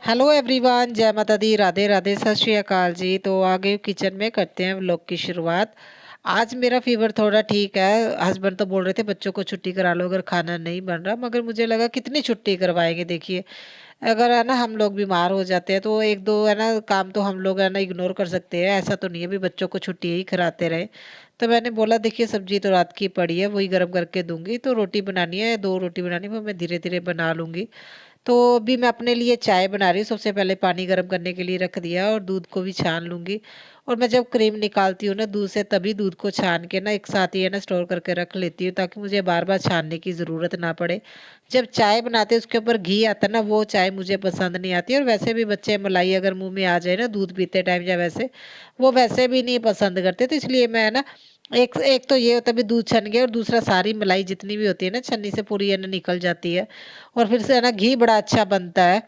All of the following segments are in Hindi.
हेलो एवरीवन, जय माता दी, राधे राधे, सत श्री अकाल जी। तो आ गए किचन में, करते हैं व्लॉग की शुरुआत। आज मेरा फीवर थोड़ा ठीक है। हस्बैंड तो बोल रहे थे बच्चों को छुट्टी करा लो अगर खाना नहीं बन रहा, मगर मुझे लगा कितनी छुट्टी करवाएंगे। देखिए, अगर है ना हम लोग बीमार हो जाते हैं तो एक दो है ना काम तो हम लोग है ना इग्नोर कर सकते हैं। ऐसा तो नहीं है भी बच्चों को छुट्टी ही कराते रहे। तो मैंने बोला देखिए सब्जी तो रात की पड़ी है, वही गर्म करके दूंगी। तो रोटी बनानी है, दो रोटी बनानी है, वो मैं धीरे धीरे बना लूंगी। तो अभी मैं अपने लिए चाय बना रही हूँ। सबसे पहले पानी गर्म करने के लिए रख दिया और दूध को भी छान लूँगी। और मैं जब क्रीम निकालती हूँ ना दूध से, तभी दूध को छान के ना एक साथ ही है ना स्टोर करके रख लेती हूँ, ताकि मुझे बार बार छानने की ज़रूरत ना पड़े। जब चाय बनाते हैं उसके ऊपर घी आता है ना, वो चाय मुझे पसंद नहीं आती। और वैसे भी बच्चे मलाई अगर मुंह में आ जाए ना दूध पीते टाइम या वैसे, वो वैसे भी नहीं पसंद करते। तो इसलिए मैं ना एक एक तो ये होता है भी दूध छन गया, और दूसरा सारी मलाई जितनी भी होती है ना छन्नी से पूरी है ना निकल जाती है। और फिर से है ना घी बड़ा अच्छा बनता है,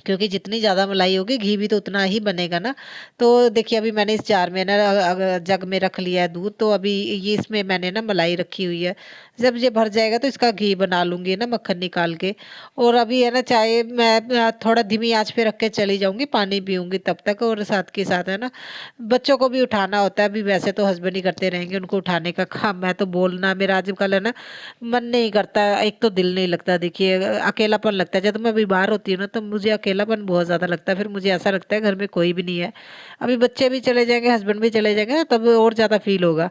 क्योंकि जितनी ज़्यादा मलाई होगी घी भी तो उतना ही बनेगा ना। तो देखिए अभी मैंने इस जार में ना जग में रख लिया है दूध। तो अभी ये इसमें मैंने ना मलाई रखी हुई है। जब ये भर जाएगा तो इसका घी बना लूँगी ना, मक्खन निकाल के। और अभी है ना चाय मैं थोड़ा धीमी आंच पे रख के चली जाऊँगी, पानी पीऊँगी तब तक। और साथ के साथ है ना बच्चों को भी उठाना होता है। अभी वैसे तो हस्बैंड ही करते रहेंगे, उनको उठाने का काम। मैं तो बोलना मेरा आजकल है ना मन नहीं करता, एक तो दिल नहीं लगता। देखिए अकेलापन लगता है। जब मैं बीमार होती हूँ ना तो मुझे अकेलापन बहुत ज़्यादा लगता है। फिर मुझे ऐसा लगता है घर में कोई भी नहीं है। अभी बच्चे भी चले जाएंगे, हस्बैंड भी चले जाएंगे ना, तब और ज़्यादा फील होगा।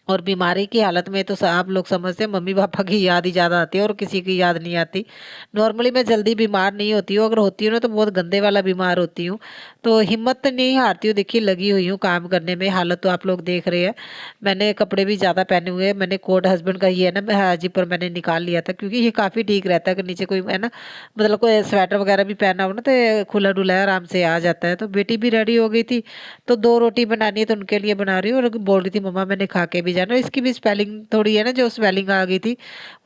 और बीमारी की हालत में तो आप लोग समझते हैं मम्मी पापा की याद ही ज़्यादा आती है और किसी की याद नहीं आती। नॉर्मली मैं जल्दी बीमार नहीं होती हूँ, अगर होती हूँ ना तो बहुत गंदे वाला बीमार होती हूँ। तो हिम्मत तो नहीं हारती हूँ। देखिए लगी हुई हूँ काम करने में। हालत तो आप लोग देख रहे हैं। मैंने कपड़े भी ज़्यादा पहने हुए हैं। मैंने कोट हस्बैंड का ही है ना हाजी पर मैंने निकाल लिया था, क्योंकि ये काफ़ी ठीक रहता है। अगर नीचे कोई है ना मतलब कोई स्वेटर वगैरह भी पहना हो ना तो ये खुला डुला आराम से आ जाता है। तो बेटी भी रेडी हो गई थी, तो दो रोटी बनानी है तो उनके लिए बना रही हूँ। और बोल रही थी मम्मा मैंने खा के भी जाना। इसकी भी स्पेलिंग थोड़ी है ना, जो स्वेलिंग आ गई थी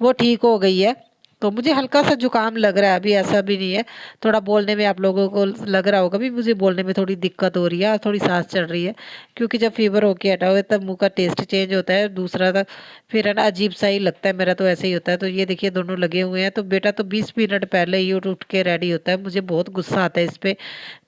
वो ठीक हो गई है। तो मुझे हल्का सा जुकाम लग रहा है, अभी ऐसा भी नहीं है। थोड़ा बोलने में आप लोगों को लग रहा होगा भी मुझे बोलने में थोड़ी दिक्कत हो रही है और थोड़ी सांस चढ़ रही है। क्योंकि जब फीवर होके हटा हुआ है तब मुंह का टेस्ट चेंज होता है। दूसरा था फिर है ना अजीब सा ही लगता है, मेरा तो ऐसे ही होता है। तो ये देखिए दोनों लगे हुए हैं। तो बेटा तो 20 मिनट पहले ही उठ के रेडी होता है। मुझे बहुत गुस्सा आता है इस पे।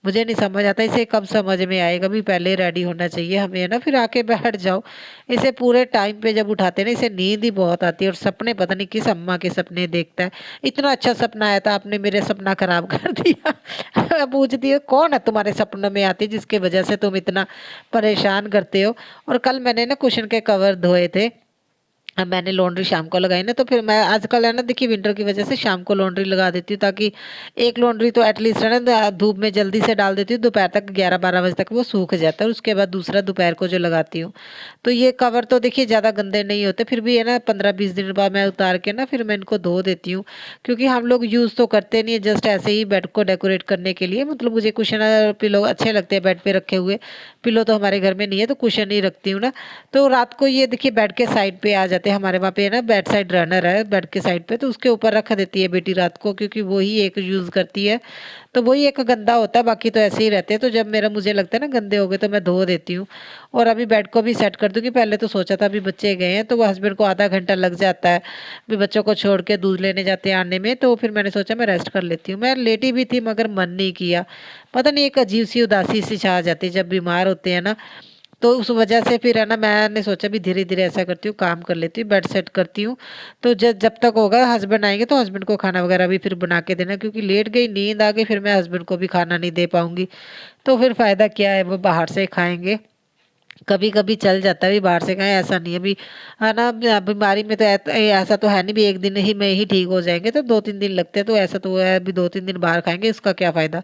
मुझे नहीं समझ आता इसे कब समझ में आएगा भी पहले रेडी होना चाहिए हमें, है ना। फिर आके बैठ जाओ। इसे पूरे टाइम पे जब उठाते हैं ना इसे नींद ही बहुत आती है। और सपने पता नहीं किस अम्मा के सपने देखता है। इतना अच्छा सपना आया था, आपने मेरे सपना खराब कर दिया। पूछती है कौन है तुम्हारे सपनों में आती जिसकी वजह से तुम इतना परेशान करते हो। और कल मैंने ना कुशन के कवर धोए थे। अब मैंने लॉन्ड्री शाम को लगाई ना, तो फिर मैं आजकल है ना देखिए विंटर की वजह से शाम को लॉन्ड्री लगा देती हूँ, ताकि एक लॉन्ड्री तो एटलीस्ट है ना धूप में जल्दी से डाल देती हूँ। दोपहर तक 11-12 बजे तक वो सूख जाता है। और उसके बाद दूसरा दोपहर को जो लगाती हूँ। तो ये कवर तो देखिए ज़्यादा गंदे नहीं होते, फिर भी है ना 15-20 दिन बाद मैं उतार के ना फिर मैं इनको धो देती हूँ। क्योंकि हम लोग यूज़ तो करते नहीं है, जस्ट ऐसे ही बेड को डेकोरेट करने के लिए। मतलब मुझे कुशन पिलो अच्छे लगते हैं बेड पे रखे हुए। पिलो तो हमारे घर में नहीं है तो कुशन ही रखती हूँ ना। तो रात को ये देखिए बेड के साइड पे आ जाते हैं। हमारे वहाँ पे है ना बेड साइड रनर है बेड के साइड पे, तो उसके ऊपर रख देती है बेटी रात को, क्योंकि वो ही एक यूज़ करती है। तो वही एक गंदा होता है, बाकी तो ऐसे ही रहते हैं। तो जब मेरा मुझे लगता है ना गंदे हो गए तो मैं धो देती हूँ। और अभी बेड को भी सेट कर दूंगी। पहले तो सोचा था अभी बच्चे गए हैं तो वो हस्बैंड को आधा घंटा लग जाता है भी बच्चों को छोड़ के दूध लेने जाते हैं आने में। तो फिर मैंने सोचा मैं रेस्ट कर लेती हूँ। मैं लेटी भी थी मगर मन नहीं किया। पता नहीं एक अजीब सी उदासी सी छा जाती है जब बीमार होते हैं ना। तो उस वजह से फिर है ना मैंने सोचा भी धीरे धीरे ऐसा करती हूँ, काम कर लेती हूँ, बेड सेट करती हूँ। तो जब जब तक होगा हस्बैंड आएंगे तो हस्बैंड को खाना वगैरह भी फिर बना के देना, क्योंकि लेट गई नींद आ गई फिर मैं हस्बैंड को भी खाना नहीं दे पाऊंगी। तो फिर फायदा क्या है, वो बाहर से खाएंगे। कभी कभी चल जाता है भी बाहर से खाएं, ऐसा नहीं है भी है ना। बीमारी में तो ऐसा तो है नहीं भी एक दिन ही में ही ठीक हो जाएंगे। तो 2-3 दिन लगते हैं। तो ऐसा तो है भी 2-3 दिन बाहर खाएंगे, इसका क्या फायदा।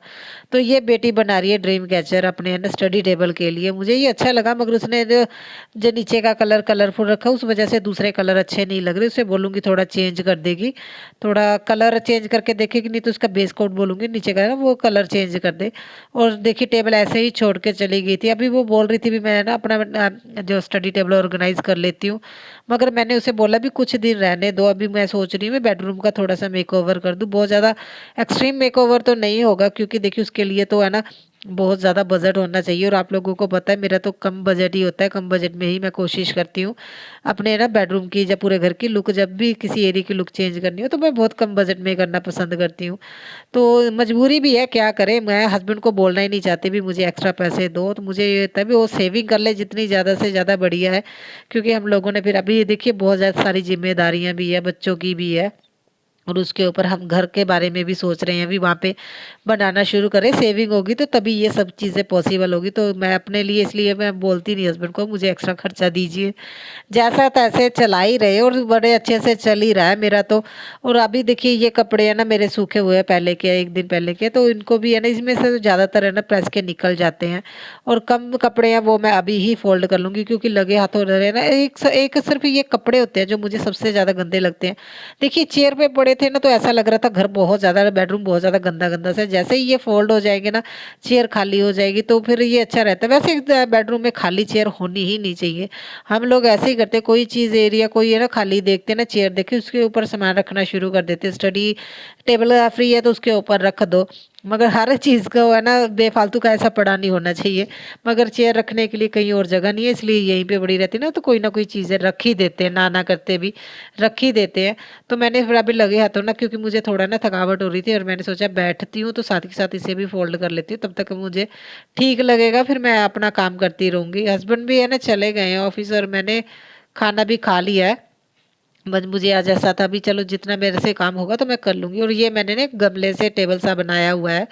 तो ये बेटी बना रही है ड्रीम कैचर अपने है ना स्टडी टेबल के लिए। मुझे ये अच्छा लगा, मगर उसने जो नीचे का कलर कलरफुल रखा उस वजह से दूसरे कलर अच्छे नहीं लग रहे। उससे बोलूंगी थोड़ा चेंज कर देगी, थोड़ा कलर चेंज करके देखेगी। नहीं तो उसका बेस कोट बोलूंगी नीचे का ना वो कलर चेंज कर दे। और देखिए टेबल ऐसे ही छोड़ के चली गई थी। अभी वो बोल रही थी भी मैं ना अपना जो स्टडी टेबल ऑर्गेनाइज कर लेती हूँ। मगर मैंने उसे बोला भी कुछ दिन रहने दो, अभी मैं सोच रही हूँ मैं बेडरूम का थोड़ा-सा मेकओवर कर दूँ। बहुत ज़्यादा एक्सट्रीम मेकओवर तो नहीं होगा, क्योंकि देखिए उसके लिए तो है ना बहुत ज़्यादा बजट होना चाहिए, और आप लोगों को पता है मेरा तो कम बजट ही होता है। कम बजट में ही मैं कोशिश करती हूँ अपने ना बेडरूम की या पूरे घर की लुक, जब भी किसी एरिया की लुक चेंज करनी हो तो मैं बहुत कम बजट में करना पसंद करती हूँ। तो मजबूरी भी है, क्या करें, मैं हस्बैंड को बोलना ही नहीं चाहती भी मुझे एक्स्ट्रा पैसे दो, तो मुझे ये होता है भी वो सेविंग कर ले जितनी ज़्यादा से ज़्यादा बढ़िया है। क्योंकि हम लोगों ने फिर अभी देखिए बहुत ज़्यादा सारी ज़िम्मेदारियाँ भी है, बच्चों की भी है, और उसके ऊपर हम घर के बारे में भी सोच रहे हैं, अभी वहाँ पे बनाना शुरू करें। सेविंग होगी तो तभी ये सब चीज़ें पॉसिबल होगी। तो मैं अपने लिए इसलिए मैं बोलती नहीं हस्बैंड को मुझे एक्स्ट्रा खर्चा दीजिए, जैसा तैसे चला ही रहे, और बड़े अच्छे से चल ही रहा है मेरा तो। और अभी देखिए ये कपड़े है ना मेरे सूखे हुए हैं पहले के, एक दिन पहले के, तो इनको भी है ना इसमें से ज़्यादातर है ना प्रेस के निकल जाते हैं, और कम कपड़े हैं वो मैं अभी ही फोल्ड कर लूँगी, क्योंकि लगे हाथों रहे ना एक सिर्फ ये कपड़े होते हैं जो मुझे सबसे ज़्यादा गंदे लगते हैं। देखिए चेयर पे पड़े थे ना तो ऐसा लग रहा था घर बहुत ज़्यादा, बेडरूम बहुत ज़्यादा गंदा गंदा सा, जैसे ही ये फोल्ड हो जाएंगे ना चेयर खाली हो जाएगी, तो फिर ये अच्छा रहता है। वैसे बेडरूम में खाली चेयर होनी ही नहीं चाहिए। हम लोग ऐसे ही करते हैं, कोई चीज़ एरिया कोई है ना खाली देखते हैं ना चेयर देखे उसके ऊपर सामान रखना शुरू कर देते हैं। स्टडी टेबल फ्री है तो उसके ऊपर रख दो, मगर हर चीज़ को है ना बेफालतू का ऐसा पड़ा नहीं होना चाहिए। मगर चेयर रखने के लिए कहीं और जगह नहीं है, इसलिए यहीं पे पड़ी रहती है ना, तो कोई ना कोई चीज़ें रख ही देते हैं, ना करते भी रख ही देते हैं। तो मैंने फिर अभी लगे हाथों ना, क्योंकि मुझे थोड़ा ना थकावट हो रही थी और मैंने सोचा बैठती हूँ तो साथ के साथ इसे भी फोल्ड कर लेती हूँ, तब तक मुझे ठीक लगेगा, फिर मैं अपना काम करती रहूँगी। हस्बैंड भी है ना चले गए हैं ऑफिस, और मैंने खाना भी खा लिया है। बस मुझे आज ऐसा था भी चलो जितना मेरे से काम होगा तो मैं कर लूँगी। और ये मैंने ना गमले से टेबल सा बनाया हुआ है,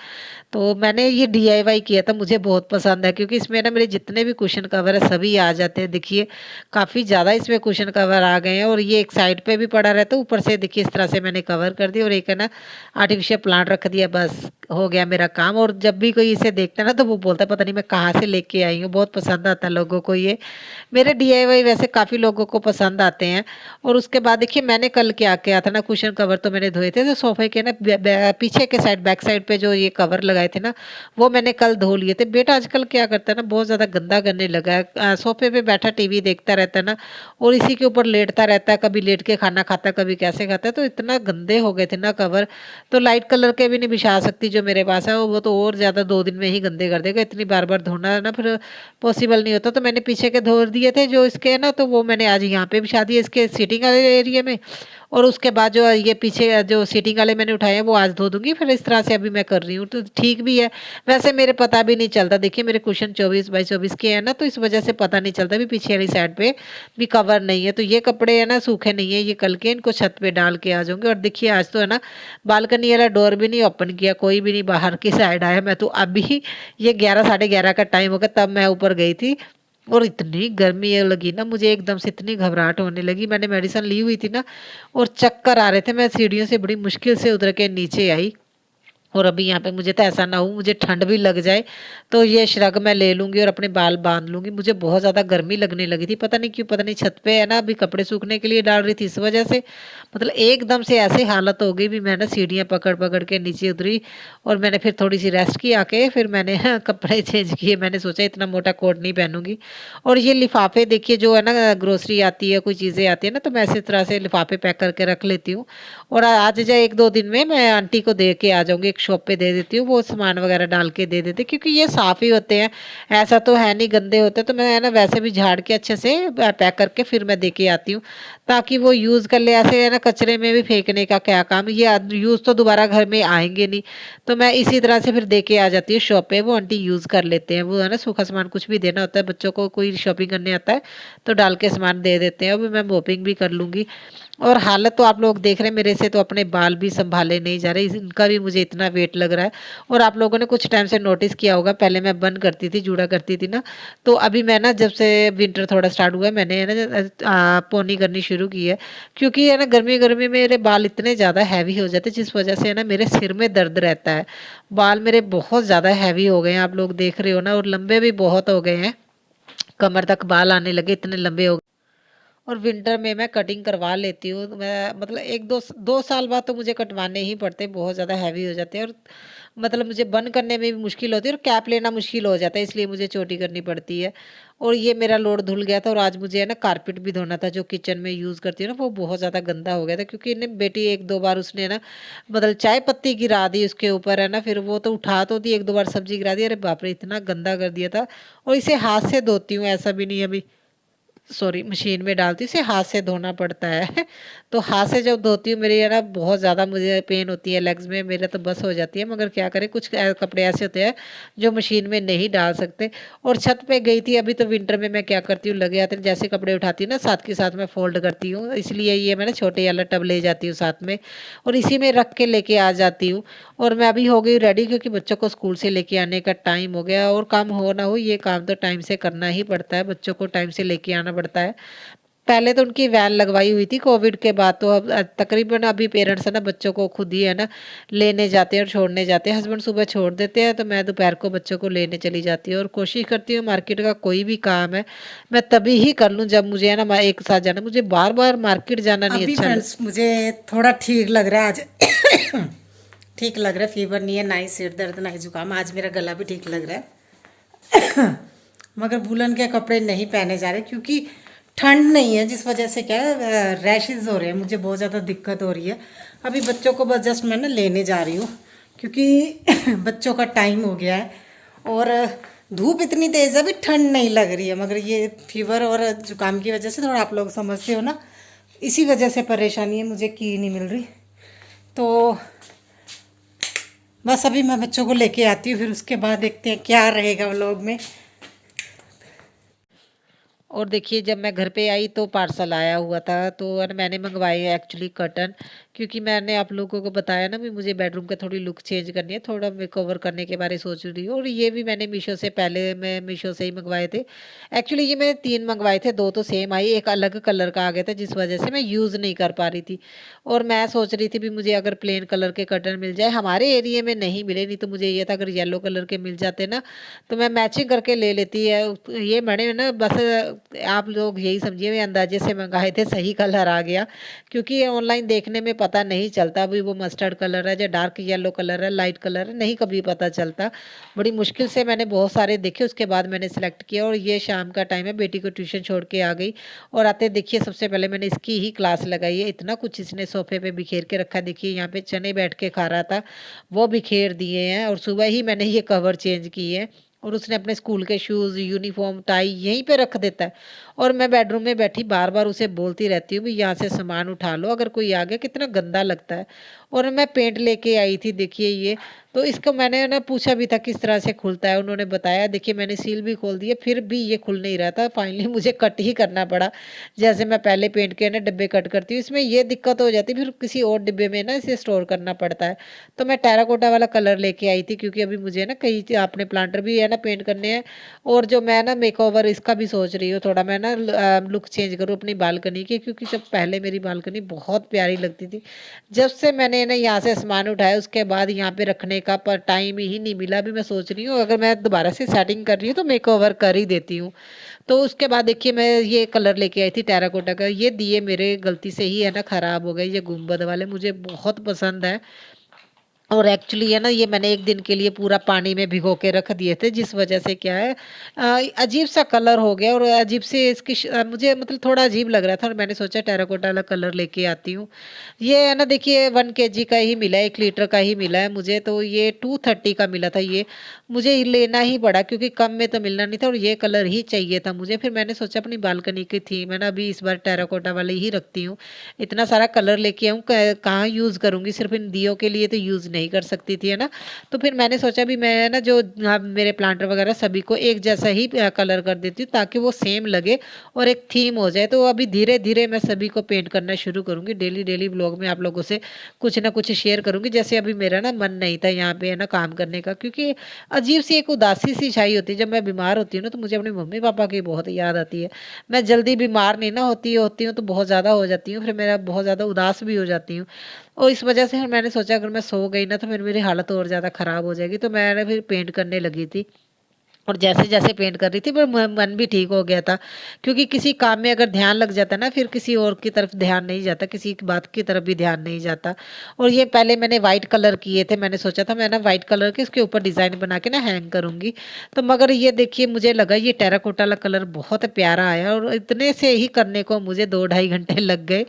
तो मैंने ये डीआईवाई किया था, मुझे बहुत पसंद है, क्योंकि इसमें ना मेरे जितने भी कुशन कवर है सभी आ जाते हैं। देखिए काफ़ी ज़्यादा इसमें कुशन कवर आ गए हैं, और ये एक साइड पे भी पड़ा रहता है, ऊपर से देखिए इस तरह से मैंने कवर कर दिया, और एक है ना आर्टिफिशियल प्लांट रख दिया, बस हो गया मेरा काम। और जब भी कोई इसे देखता है ना तो वो बोलता है पता नहीं मैं कहाँ से लेके आई हूँ, बहुत पसंद आता है लोगों को ये। मेरे डीआईवाई वैसे काफ़ी लोगों को पसंद आते हैं। और उसके बाद देखिए मैंने कल क्या किया था ना, कुशन कवर तो मैंने धोए थे, तो सोफे के ना पीछे के साइड बैक साइड पे जो ये कवर लगाए थे ना वो मैंने कल धो लिए थे। बेटा आजकल क्या करता है ना बहुत ज़्यादा गंदा करने लगा है, सोफे पे बैठा टीवी देखता रहता है ना, और इसी के ऊपर लेटता रहता है, कभी लेट के खाना खाता है, कभी कैसे खाता है, तो इतना गंदे हो गए थे ना कवर। तो लाइट कलर के भी नहीं बिछा सकती जो मेरे पास है, वो तो और ज़्यादा 2 दिन में ही गंदे कर देगा, इतनी बार बार धोना ना फिर पॉसिबल नहीं होता। तो मैंने पीछे के धो दिए थे जो इसके है ना, तो वो मैंने आज यहाँ पे बिछा दिए इसके सीटिंग वाले एरिया में। और उसके बाद जो ये पीछे जो सीटिंग वाले मैंने उठाए हैं वो आज धो दूंगी। फिर इस तरह से अभी मैं कर रही हूँ, तो ठीक भी है। वैसे मेरे पता भी नहीं चलता, देखिए मेरे कुशन 24 बाई 24 के हैं ना, तो इस वजह से पता नहीं चलता भी पीछे वाली साइड पे भी कवर नहीं है। तो ये कपड़े है ना सूखे नहीं है, ये कल के इनको छत पे डाल के आ जाऊंगे। और देखिए आज तो है ना बालकनी वाला डोर भी नहीं ओपन किया, कोई भी नहीं बाहर की साइड आया। मैं तो अभी ये 11 साढ़े 11 का टाइम हो गया तब मैं ऊपर गई थी, और इतनी गर्मी ये लगी ना मुझे, एकदम से इतनी घबराहट होने लगी। मैंने मेडिसिन ली हुई थी ना, और चक्कर आ रहे थे, मैं सीढ़ियों से बड़ी मुश्किल से उतर के नीचे आई। और अभी यहाँ पे मुझे तो ऐसा ना हो मुझे ठंड भी लग जाए, तो ये श्रग मैं ले लूँगी और अपने बाल बांध लूँगी। मुझे बहुत ज़्यादा गर्मी लगने लगी थी, पता नहीं क्यों, पता नहीं छत पे है ना अभी कपड़े सूखने के लिए डाल रही थी इस वजह से, मतलब एकदम से ऐसी हालत हो गई भी मैं ना सीढ़ियाँ पकड़ पकड़ के नीचे उतरी। और मैंने फिर थोड़ी सी रेस्ट की आके, फिर मैंने कपड़े चेंज किए। मैंने सोचा इतना मोटा कोट नहीं पहनूंगी। और ये लिफाफे देखिए जो है ना ग्रोसरी आती है, कोई चीज़ें आती है ना, तो मैं इसी तरह से लिफाफे पैक करके रख लेती हूँ। और आज जाए 1-2 दिन में मैं आंटी को दे के आ जाऊँगी, एक शॉप पे दे देती हूँ, वो सामान वगैरह डाल के दे देते, क्योंकि ये साफ़ ही होते हैं, ऐसा तो है नहीं गंदे होते। तो मैं है ना वैसे भी झाड़ के अच्छे से पैक करके फिर मैं दे के आती हूँ, ताकि वो यूज़ कर ले। ऐसे है ना कचरे में भी फेंकने का क्या काम, ये यूज़ तो दोबारा घर में आएंगे नहीं। तो मैं इसी तरह से फिर दे के आ जाती हूँ शॉप पे, वो आंटी यूज़ कर लेते हैं। वो है ना सूखा सामान कुछ भी देना होता है बच्चों को, कोई शॉपिंग करने आता है तो डाल के सामान दे देते हैं। अभी मैं मोपिंग भी कर लूँगी। और हालत तो आप लोग देख रहे हैं, मेरे से तो अपने बाल भी संभाले नहीं जा रहे, इनका भी मुझे इतना वेट लग रहा है। और आप लोगों ने कुछ टाइम से नोटिस किया होगा, पहले मैं बन करती थी, जूड़ा करती थी ना, तो अभी मैं ना जब से विंटर थोड़ा स्टार्ट हुआ है मैंने है ना पोनी करनी शुरू की है। क्योंकि है ना गर्मी गर्मी में मेरे बाल इतने ज़्यादा हैवी हो जाते, जिस वजह से है ना मेरे सिर में दर्द रहता है। बाल मेरे बहुत ज़्यादा हैवी हो गए हैं, आप लोग देख रहे हो ना, और लंबे भी बहुत हो गए हैं, कमर तक बाल आने लगे, इतने लंबे हो। और विंटर में मैं कटिंग करवा लेती हूँ। तो मैं मतलब 1-2 साल बाद तो मुझे कटवाने ही पड़ते हैं, बहुत ज़्यादा हैवी हो जाते हैं और मतलब मुझे बंद करने में भी मुश्किल होती है और कैप लेना मुश्किल हो जाता है, इसलिए मुझे चोटी करनी पड़ती है। और ये मेरा लोड धुल गया था और आज मुझे है ना कारपेट भी धोना था, जो किचन में यूज़ करती हूँ ना, वो बहुत ज़्यादा गंदा हो गया था, क्योंकि ना बेटी 1-2 बार उसने ना मतलब चाय पत्ती गिरा दी उसके ऊपर है ना, फिर वो तो उठा तो दी, 1-2 बार सब्ज़ी गिरा दी, अरे बाप रे! इतना गंदा कर दिया था। और इसे हाथ से धोती हूँ, ऐसा भी नहीं है अभी सॉरी मशीन में डालती हूँ, इसे हाथ से धोना पड़ता है। तो हाथ से जब धोती हूँ मेरी है ना बहुत ज़्यादा मुझे पेन होती है लेग्स में, मेरा तो बस हो जाती है, मगर क्या करें, कुछ कपड़े ऐसे होते हैं जो मशीन में नहीं डाल सकते। और छत पे गई थी अभी, तो विंटर में मैं क्या करती हूँ, लगे आते हैं जैसे कपड़े उठाती हूँ ना, साथ के साथ मैं फोल्ड करती हूँ, इसलिए ये मैं ना छोटे वाला टब ले जाती हूँ साथ में और इसी में रख के लेके आ जाती हूँ। और मैं अभी हो गई रेडी, क्योंकि बच्चों को स्कूल से लेके आने का टाइम हो गया, और काम हो ना हो ये काम तो टाइम से करना ही पड़ता है, बच्चों को टाइम से लेके आना पड़ता है। पहले तो उनकी वैन लगवाई हुई थी कोविड के बाद, तो अब तकरीबन अभी पेरेंट्स है ना बच्चों को खुद ही है ना लेने जाते हैं और छोड़ने जाते हैं। हस्बैंड सुबह छोड़ देते हैं, तो मैं दोपहर को बच्चों को लेने चली जाती हूँ और कोशिश करती हूँ मार्केट का कोई भी काम है मैं तभी ही कर लूँ जब मुझे है ना एक साथ जाना, मुझे बार बार मार्केट जाना नहीं अभी अच्छा फ्रेंड्स मुझे थोड़ा ठीक लग रहा है आज। ठीक लग रहा है, फीवर नहीं है, ना ही सिर दर्द ना ही जुकाम, आज मेरा गला भी ठीक लग रहा है। मगर वुलन के कपड़े नहीं पहने जा रहे क्योंकि ठंड नहीं है, जिस वजह से क्या है रैशेज हो रहे हैं, मुझे बहुत ज़्यादा दिक्कत हो रही है। अभी बच्चों को बस जस्ट मैं ना लेने जा रही हूँ क्योंकि बच्चों का टाइम हो गया है और धूप इतनी तेज़ है, अभी ठंड नहीं लग रही है, मगर ये फीवर और जुकाम की वजह से थोड़ा आप लोग समझते हो ना, इसी वजह से परेशानी है, मुझे की नहीं मिल रही। तो बस अभी मैं बच्चों को लेके आती हूँ, फिर उसके बाद देखते हैं क्या रहेगा व्लॉग में। और देखिए जब मैं घर पे आई तो पार्सल आया हुआ था, तो मैंने मंगवाए एक्चुअली कर्टन, क्योंकि मैंने आप लोगों को बताया ना भी मुझे बेडरूम का थोड़ी लुक चेंज करनी है, थोड़ा मेकओवर करने के बारे में सोच रही हूँ। और ये भी मैंने मीशो से, पहले मैं मीशो से ही मंगवाए थे। एक्चुअली ये मैंने 3 मंगवाए थे, 2 तो सेम आई, एक अलग कलर का आ गया था, जिस वजह से मैं यूज़ नहीं कर पा रही थी। और मैं सोच रही थी भी मुझे अगर प्लेन कलर के कर्टन मिल जाए, हमारे एरिया में नहीं मिले, नहीं तो मुझे ये था अगर येलो कलर के मिल जाते ना तो मैं मैचिंग करके ले लेती है। ये मैंने ना बस आप लोग यही समझिए मैं अंदाजे से मंगाए थे, सही कलर आ गया, क्योंकि ये ऑनलाइन देखने में पता नहीं चलता भी वो मस्टर्ड कलर है या डार्क येलो कलर है, लाइट कलर है, नहीं कभी पता चलता। बड़ी मुश्किल से मैंने बहुत सारे देखे, उसके बाद मैंने सेलेक्ट किया। और ये शाम का टाइम है, बेटी को ट्यूशन छोड़ के आ गई और आते देखिए सबसे पहले मैंने इसकी ही क्लास लगाई है। इतना कुछ इसने सोफे पे बिखेर के रखा है, देखिए यहाँ पे चने बैठ के खा रहा था, वो बिखेर दिए हैं। और सुबह ही मैंने ये कवर चेंज किए हैं। और उसने अपने स्कूल के शूज़, यूनिफ़ॉर्म, टाई यहीं पे रख देता है। और मैं बेडरूम में बैठी बार-बार उसे बोलती रहती हूँ, "भई यहाँ से सामान उठा लो, अगर कोई आ गया।" कितना गंदा लगता है। और मैं पेंट लेके आई थी, देखिए ये, तो इसको मैंने ना पूछा भी था किस तरह से खुलता है, उन्होंने बताया, देखिए मैंने सील भी खोल दी है, फिर भी ये खुल नहीं रहा था। फाइनली मुझे कट ही करना पड़ा, जैसे मैं पहले पेंट के ना डिब्बे कट करती हूँ, इसमें ये दिक्कत हो जाती है, फिर किसी और डिब्बे में ना इसे स्टोर करना पड़ता है। तो मैं टेराकोटा वाला कलर लेके आई थी, क्योंकि अभी मुझे ना कई अपने प्लांटर भी है ना पेंट करने हैं। और जो मैं ना मेकओवर इसका भी सोच रही हूँ, थोड़ा मैं ना लुक चेंज करूँ अपनी बालकनी की, क्योंकि जब पहले मेरी बालकनी बहुत प्यारी लगती थी, जब से मैंने ना यहाँ से सामान उठाया उसके बाद यहाँ पे रखने का पर टाइम ही नहीं मिला। अभी मैं सोच रही हूँ अगर मैं दोबारा से सेटिंग कर रही हूँ तो मेकओवर कर ही देती हूँ। तो उसके बाद देखिए मैं ये कलर लेके आई थी टेराकोटा का, ये दिए मेरे गलती से ही है ना खराब हो गए, ये गुंबद वाले मुझे बहुत पसंद है। और एक्चुअली है ना ये मैंने 1 दिन के लिए पूरा पानी में भिगो के रख दिए थे, जिस वजह से क्या है अजीब-सा कलर हो गया और अजीब से इसकी मुझे मतलब थोड़ा अजीब लग रहा था और मैंने सोचा टेराकोटा वाला कलर लेके आती हूँ। ये है ना देखिए 1 केजी का ही मिला है, 1 लीटर का ही मिला है मुझे, तो ये 230 का मिला था ये। मुझे लेना ही पड़ा क्योंकि कम में तो मिलना नहीं था और ये कलर ही चाहिए था मुझे। फिर मैंने सोचा अपनी बालकनी की थीम है ना, अभी इस बार टेराकोटा वाले ही रखती हूँ। इतना सारा कलर लेके आऊँ कहाँ यूज़ करूँगी, सिर्फ़ इन दियों के लिए तो यूज़ नहीं कर सकती थी, है ना? तो फिर मैंने सोचा भी मैं ना जो मेरे प्लांटर वगैरह सभी को एक जैसा ही कलर कर देती हूँ ताकि वो सेम लगे और एक थीम हो जाए। तो अभी धीरे-धीरे मैं सभी को पेंट करना शुरू करूँगी। डेली व्लॉग में आप लोगों से कुछ ना कुछ शेयर करूँगी। जैसे अभी मेरा ना मन नहीं था यहाँ पे है ना काम करने का, क्योंकि अजीब-सी एक उदासी-सी छाई होती है। जब मैं बीमार होती हूँ ना तो मुझे अपने मम्मी-पापा की बहुत याद आती है। मैं जल्दी बीमार नहीं ना होती हूँ तो बहुत ज़्यादा हो जाती हूँ, फिर मेरा बहुत ज़्यादा उदास भी हो जाती हूँ। और इस वजह से फिर मैंने सोचा अगर मैं सो गई ना तो फिर मेरी हालत और ज़्यादा ख़राब हो जाएगी, तो मैंने फिर पेंट करने लगी थी। और जैसे-जैसे पेंट कर रही थी पर म मन भी ठीक हो गया था, क्योंकि किसी काम में अगर ध्यान लग जाता है ना, फिर किसी और की तरफ ध्यान नहीं जाता, किसी की बात की तरफ भी ध्यान नहीं जाता। और ये पहले मैंने व्हाइट कलर किए थे, मैंने सोचा था मैं ना व्हाइट कलर के इसके ऊपर डिज़ाइन बना के ना हैंग करूँगी। तो मगर ये देखिए मुझे लगा ये टेराकोटा वाला कलर बहुत प्यारा आया और इतने से ही करने को मुझे 2 ढाई घंटे लग गए।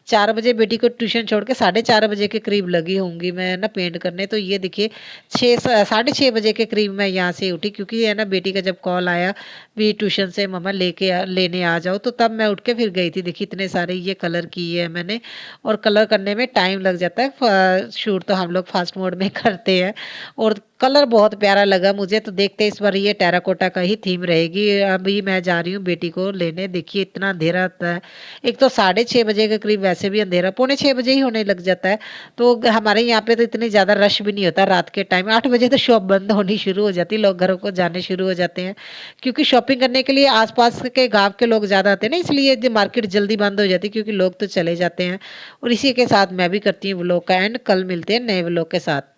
4 बजे बेटी को ट्यूशन छोड़ के साढ़े 4 बजे के करीब लगी होंगी मैं ना पेंट करने। तो ये देखिए 6 साढ़े 6 बजे के करीब मैं यहाँ से उठी, क्योंकि है ना बेटी का जब कॉल आया भी ट्यूशन से मम्मा लेने आ जाओ, तो तब मैं उठ के फिर गई थी। देखिए इतने सारे ये कलर किए हैं मैंने और कलर करने में टाइम लग जाता है। शूट तो हम लोग फास्ट मोड में करते हैं और कलर बहुत प्यारा लगा मुझे। तो देखते हैं इस बार ये टेराकोटा का ही थीम रहेगी। अभी मैं जा रही हूँ बेटी को लेने। देखिए इतना अंधेरा होता है, एक तो 6:30 बजे के करीब वैसे भी अंधेरा, पौने 6 बजे ही होने लग जाता है। तो हमारे यहाँ पे तो इतनी ज़्यादा रश भी नहीं होता रात के टाइम। 8 बजे तो शॉप बंद होनी शुरू हो जाती है, लोग घरों को जाने शुरू हो जाते हैं, क्योंकि शॉपिंग करने के लिए आस-पास के गाँव के लोग ज़्यादा आते हैं ना, इसलिए जो मार्केट जल्दी बंद हो जाती है, क्योंकि लोग तो चले जाते हैं। और इसी के साथ मैं भी करती हूँ व्लॉग का एंड। कल मिलते हैं नए व्लॉग के साथ।